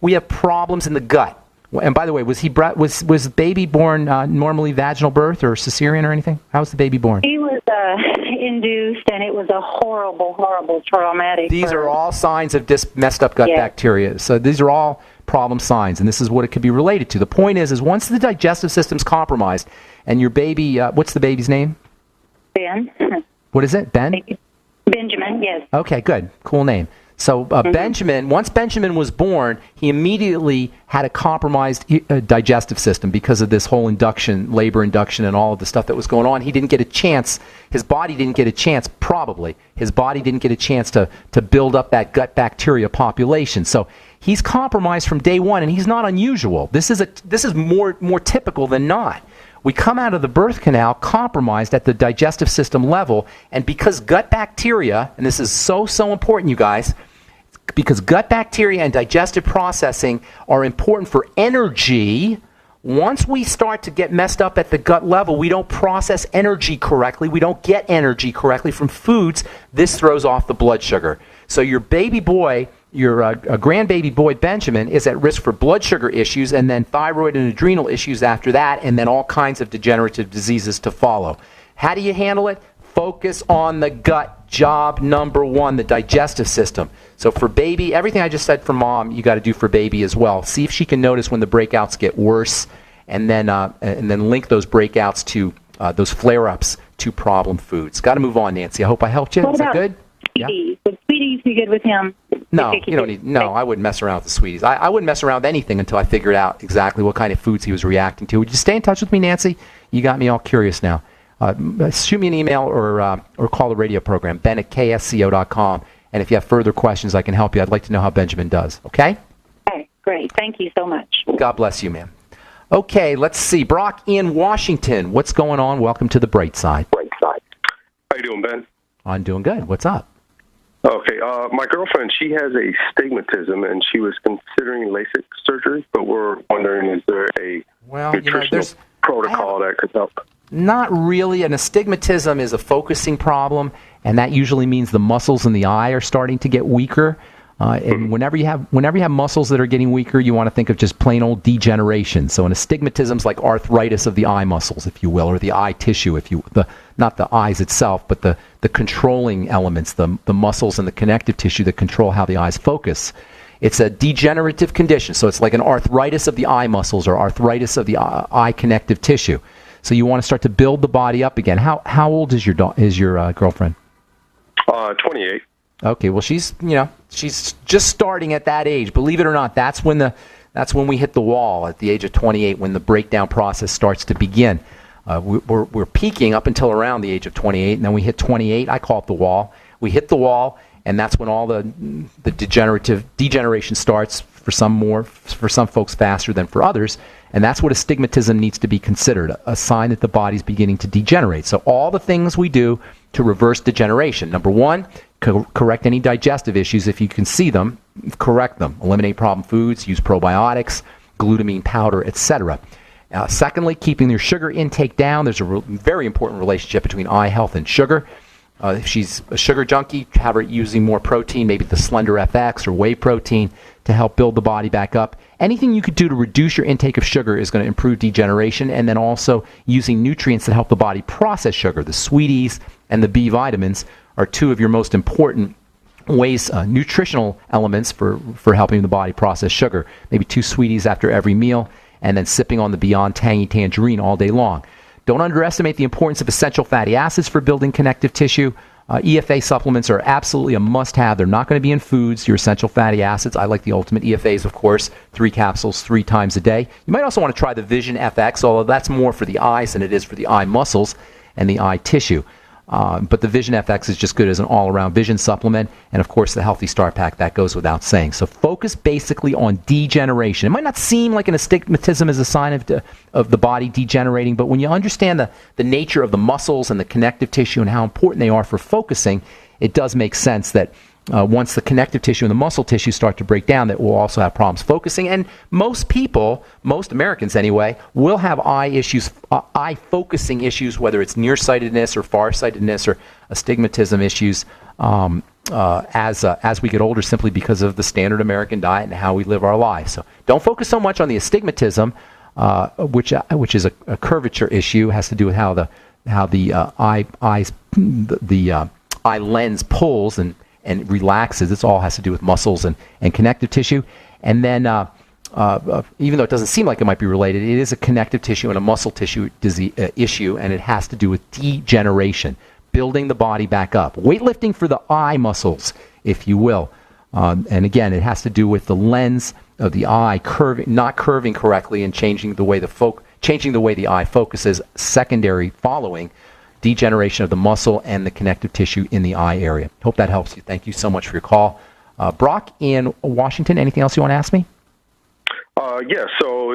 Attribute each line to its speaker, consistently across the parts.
Speaker 1: we have problems in the gut. And by the way, was baby born normally vaginal birth or cesarean or anything? How was the baby born?
Speaker 2: He was induced, and it was a horrible, horrible traumatic
Speaker 1: These
Speaker 2: birth.
Speaker 1: are all signs of messed up gut bacteria. So these are all problem signs, and this is what it could be related to. The point is once the digestive system's compromised, and your baby, what's the baby's name?
Speaker 2: Ben.
Speaker 1: What is it, Ben?
Speaker 2: Benjamin, yes.
Speaker 1: Okay, good. Cool name. So Benjamin, once Benjamin was born, he immediately had a compromised digestive system because of this whole labor induction, and all of the stuff that was going on. He didn't get a chance. His body didn't get a chance, probably. His body didn't get a chance to build up that gut bacteria population. So he's compromised from day one, and he's not unusual. This is more typical than not. We come out of the birth canal compromised at the digestive system level, and because gut bacteria, and this is so important, you guys, because gut bacteria and digestive processing are important for energy. Once we start to get messed up at the gut level, we don't process energy correctly. We don't get energy correctly from foods. This throws off the blood sugar. So your baby boy, your grandbaby boy Benjamin, is at risk for blood sugar issues, and then thyroid and adrenal issues after that, and then all kinds of degenerative diseases to follow. How do you handle it? Focus on the gut. Job number one, the digestive system. So for baby, everything I just said for mom, you got to do for baby as well. See if she can notice when the breakouts get worse, and then link those breakouts to those flare-ups to problem foods. Got to move on, Nancy. I hope I helped you. Is that good?
Speaker 2: Sweeties? Would sweeties be good with him?
Speaker 1: No, you don't need. No, I wouldn't mess around with the sweeties. I wouldn't mess around with anything until I figured out exactly what kind of foods he was reacting to. Would you stay in touch with me, Nancy? You got me all curious now. Shoot me an email or call the radio program, ben@ksco.com. And if you have further questions, I can help you. I'd like to know how Benjamin does. Okay?
Speaker 2: Okay, great. Thank you so much.
Speaker 1: God bless you, ma'am. Okay, let's see. Brock in Washington. What's going on? Welcome to the bright side.
Speaker 3: How you doing, Ben?
Speaker 1: I'm doing good. What's up?
Speaker 3: Okay, my girlfriend, she has astigmatism, and she was considering LASIK surgery, but we're wondering, is there a nutritional protocol that could help?
Speaker 1: Not really. An astigmatism is a focusing problem, and that usually means the muscles in the eye are starting to get weaker. And whenever you have muscles that are getting weaker, you want to think of just plain old degeneration. So an astigmatism is like arthritis of the eye muscles, if you will, or the eye tissue, not the eyes itself, but the controlling elements, the muscles and the connective tissue that control how the eyes focus. It's a degenerative condition, so it's like an arthritis of the eye muscles or arthritis of the eye connective tissue. So you want to start to build the body up again. How old is your girlfriend?
Speaker 3: 28.
Speaker 1: Okay, well she's just starting at that age. Believe it or not, that's when we hit the wall at the age of 28, when the breakdown process starts to begin. We're peaking up until around the age of 28, and then we hit 28. I call it the wall. We hit the wall, and that's when all the degeneration starts. For some folks faster than for others, and that's what astigmatism needs to be considered, a sign that the body's beginning to degenerate. So all the things we do to reverse degeneration. Number one, correct any digestive issues if you can see them, correct them. Eliminate problem foods, use probiotics, glutamine powder, etc. Secondly, keeping your sugar intake down. There's a very important relationship between eye health and sugar. If she's a sugar junkie, have her using more protein, maybe the Slender FX or whey protein to help build the body back up. Anything you could do to reduce your intake of sugar is going to improve degeneration, and then also using nutrients that help the body process sugar. The sweeties and the B vitamins are two of your most important ways, nutritional elements for helping the body process sugar. Maybe 2 sweeties after every meal, and then sipping on the Beyond Tangy Tangerine all day long. Don't underestimate the importance of essential fatty acids for building connective tissue. EFA supplements are absolutely a must-have. They're not going to be in foods, your essential fatty acids. I like the Ultimate EFAs, of course, 3 capsules 3 times a day. You might also want to try the Vision FX, although that's more for the eyes than it is for the eye muscles and the eye tissue. But the Vision FX is just good as an all-around vision supplement. And, of course, the Healthy Start Pack, that goes without saying. So focus basically on degeneration. It might not seem like an astigmatism is a sign of the body degenerating, but when you understand the nature of the muscles and the connective tissue and how important they are for focusing, it does make sense that once the connective tissue and the muscle tissue start to break down, that we'll also have problems focusing. And most people, most Americans anyway, will have eye issues, eye focusing issues, whether it's nearsightedness or farsightedness or astigmatism issues. as we get older, simply because of the standard American diet and how we live our lives. So don't focus so much on the astigmatism, which is a curvature issue. It has to do with how the eye lens pulls and relaxes. This all has to do with muscles and connective tissue. And then, even though it doesn't seem like it might be related, it is a connective tissue and a muscle tissue issue, and it has to do with degeneration, building the body back up. Weightlifting for the eye muscles, if you will. And again, it has to do with the lens of the eye not curving correctly and changing the way the eye focuses, secondary following degeneration of the muscle and the connective tissue in the eye area. Hope that helps you. Thank you so much for your call. Brock in Washington, anything else you want to ask me?
Speaker 3: Yes. So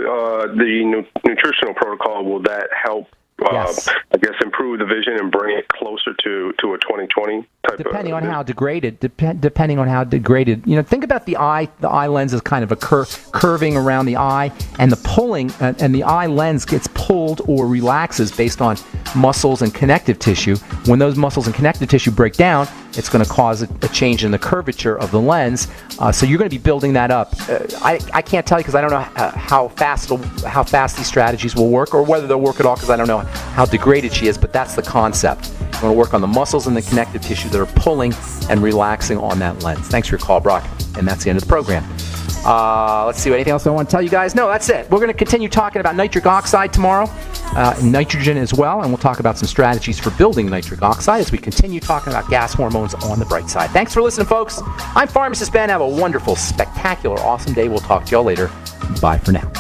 Speaker 3: the nutritional protocol, will that help,
Speaker 1: yes,
Speaker 3: I guess, improve the vision and bring it closer to a 20/20 type
Speaker 1: depending on how degraded, think about the eye lens as kind of a curving around the eye, and the pulling, and the eye lens gets pulled or relaxes based on muscles and connective tissue. When those muscles and connective tissue break down, it's going to cause a change in the curvature of the lens. So you're going to be building that up. I can't tell you because I don't know how fast these strategies will work, or whether they'll work at all, because I don't know how degraded she is, but that's the concept. You want to work on the muscles and the connective tissue that are pulling and relaxing on that lens. Thanks for your call, Brock. And that's the end of the program. Let's see, anything else I want to tell you guys? No, that's it. We're going to continue talking about nitric oxide tomorrow, nitrogen as well, and we'll talk about some strategies for building nitric oxide as we continue talking about gas hormones on the bright side. Thanks for listening, folks. I'm Pharmacist Ben. Have a wonderful, spectacular, awesome day. We'll talk to y'all later. Bye for now.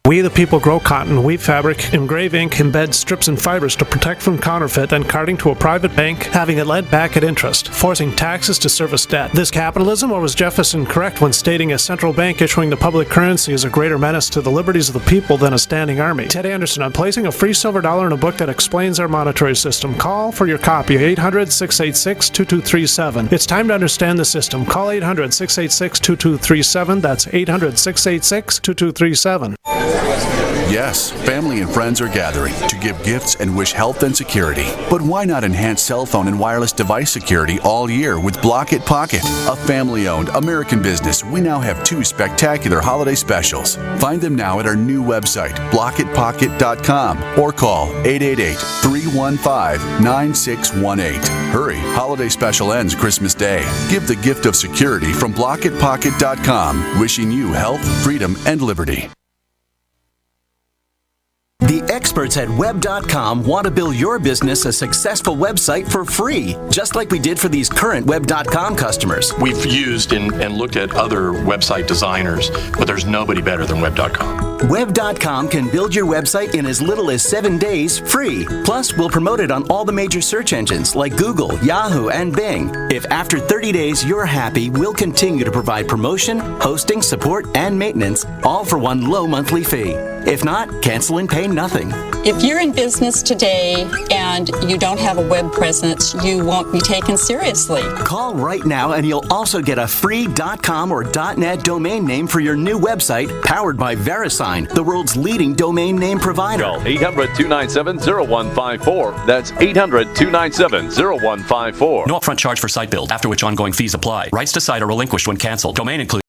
Speaker 4: We the people grow cotton, weave fabric, engrave ink, embed strips and fibers to protect from counterfeit, then carting to a private bank, having it lent back at interest, forcing taxes to service debt. This capitalism, or was Jefferson correct when stating a central bank issuing the public currency is a greater menace to the liberties of the people than a standing army? Ted Anderson, I'm placing a free silver dollar in a book that explains our monetary system. Call for your copy, 800-686-2237. It's time to understand the system. Call 800-686-2237. That's 800-686-2237.
Speaker 5: Yes, family and friends are gathering to give gifts and wish health and security. But why not enhance cell phone and wireless device security all year with Block It Pocket? A family-owned American business, we now have 2 spectacular holiday specials. Find them now at our new website, blockitpocket.com, or call 888-315-9618. Hurry, holiday special ends Christmas Day. Give the gift of security from blockitpocket.com, wishing you health, freedom, and liberty.
Speaker 6: The experts at Web.com want to build your business a successful website for free, just like we did for these current Web.com customers.
Speaker 7: We've used and looked at other website designers, but there's nobody better than Web.com.
Speaker 6: Web.com can build your website in as little as 7 days free. Plus, we'll promote it on all the major search engines like Google, Yahoo, and Bing. If after 30 days you're happy, we'll continue to provide promotion, hosting, support, and maintenance, all for one low monthly fee. If not, cancel and pay nothing.
Speaker 8: If you're in business today and you don't have a web presence, you won't be taken seriously.
Speaker 6: Call right now and you'll also get a free .com or .net domain name for your new website, powered by VeriSign, the world's leading domain name provider.
Speaker 9: Call 800-297-0154. That's 800-297-0154.
Speaker 10: No upfront charge for site build, after which ongoing fees apply. Rights to site are relinquished when canceled. Domain includes